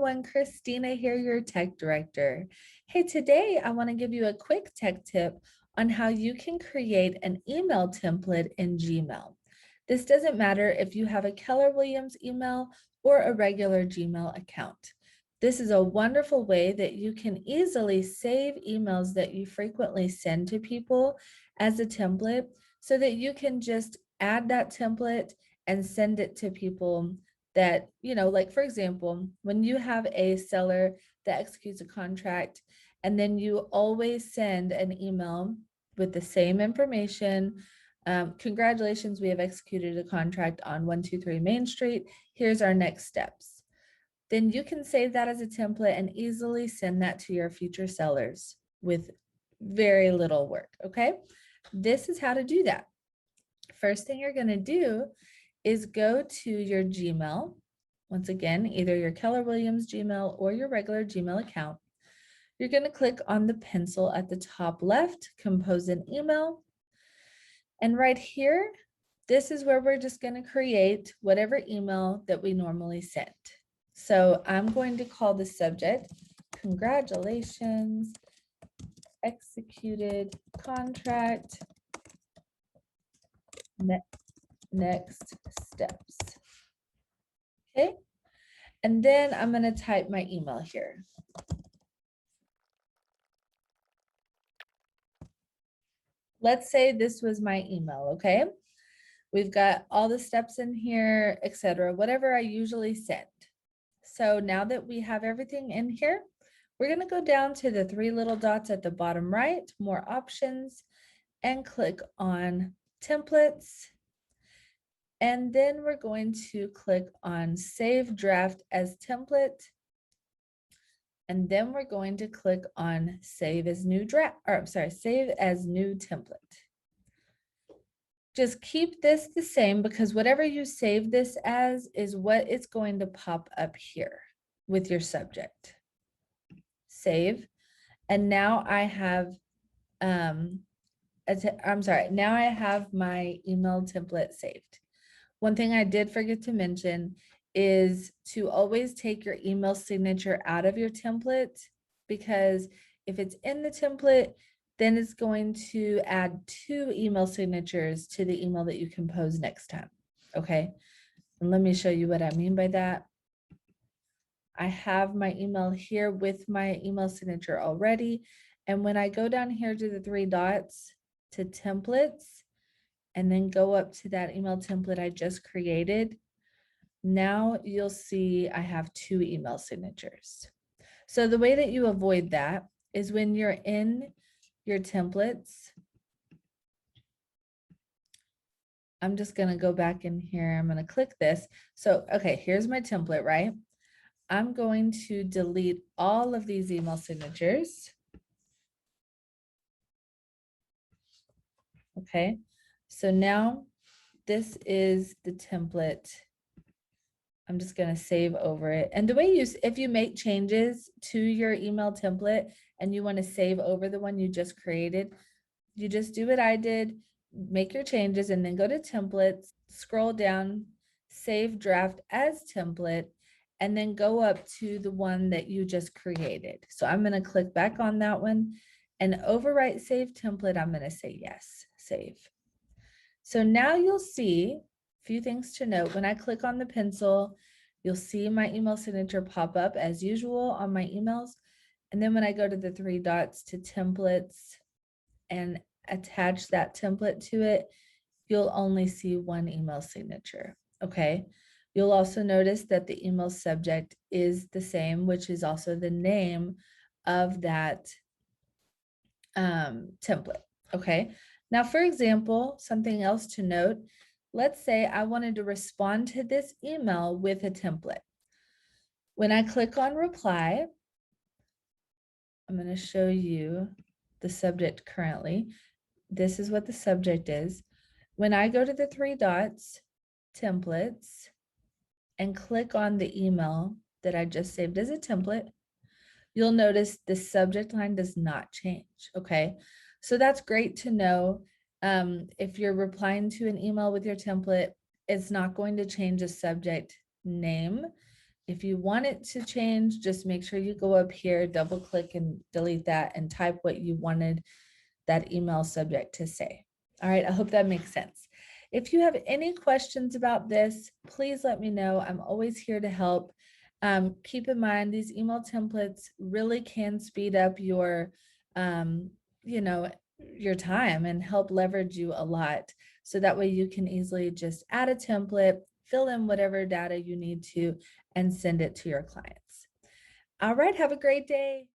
everyone, Christina here, your tech director. Hey, today I want to give you a quick tech tip on how you can create an email template in Gmail. This doesn't matter if you have a Keller Williams email or a regular Gmail account. This is a wonderful way that you can easily save emails that you frequently send to people as a template so that you can just add that template and send it to people that, like for example, when you have a seller that executes a contract and then you always send an email with the same information. Congratulations, we have executed a contract on 123 Main Street. Here's our next steps. Then you can save that as a template and easily send that to your future sellers with very little work, okay? This is how to do that. First thing you're gonna do is go to your Gmail. Once again, either your Keller Williams Gmail or your regular Gmail account. You're going to click on the pencil at the top left, compose an email. And right here, this is where we're just going to create whatever email that we normally send. So I'm going to call the subject, congratulations, executed contract, next steps. Okay, and then I'm going to type my email here. Let's say this was my email, okay? We've got all the steps in here, etc., whatever I usually send. So now that we have everything in here, we're going to go down to the three little dots at the bottom right, more options, and click on templates. And then we're going to click on save draft as template. And then we're going to click on save as new draft, or I'm sorry, save as new template. Just keep this the same because whatever you save this as is what it's going to pop up here with your subject. Save. And now I have, now I have my email template saved. One thing I did forget to mention is to always take your email signature out of your template, because if it's in the template, then it's going to add 2 email signatures to the email that you compose next time. Okay, and let me show you what I mean by that. I have my email here with my email signature already. And when I go down here to the 3 dots to templates, and then go up to that email template I just created, now you'll see I have 2 email signatures. So the way that you avoid that is when you're in your templates, I'm just going to go back in here. I'm going to click this. So, okay, here's my template, right? I'm going to delete all of these email signatures. Okay, so now this is the template. I'm just going to save over it. And the way if you make changes to your email template and you want to save over the one you just created, you just do what I did, make your changes, and then go to templates, scroll down, save draft as template, and then go up to the one that you just created. So I'm going to click back on that one and overwrite save template. I'm going to say yes, save. So now you'll see a few things to note. When I click on the pencil, you'll see my email signature pop up as usual on my emails. And then when I go to the 3 dots to templates and attach that template to it, you'll only see 1 email signature. Okay. You'll also notice that the email subject is the same, which is also the name of that template. Okay. Now, for example, something else to note, let's say I wanted to respond to this email with a template. When I click on reply, I'm going to show you the subject currently. This is what the subject is. When I go to the 3 dots, templates, and click on the email that I just saved as a template, you'll notice the subject line does not change. Okay, so that's great to know. If you're replying to an email with your template, it's not going to change the subject name. If you want it to change, just make sure you go up here, double click and delete that and type what you wanted that email subject to say. All right, I hope that makes sense. If you have any questions about this, please let me know. I'm always here to help. Keep in mind, these email templates really can speed up your, you know, your time and help leverage you a lot. So that way you can easily just add a template, fill in whatever data you need to, and send it to your clients. All right, have a great day.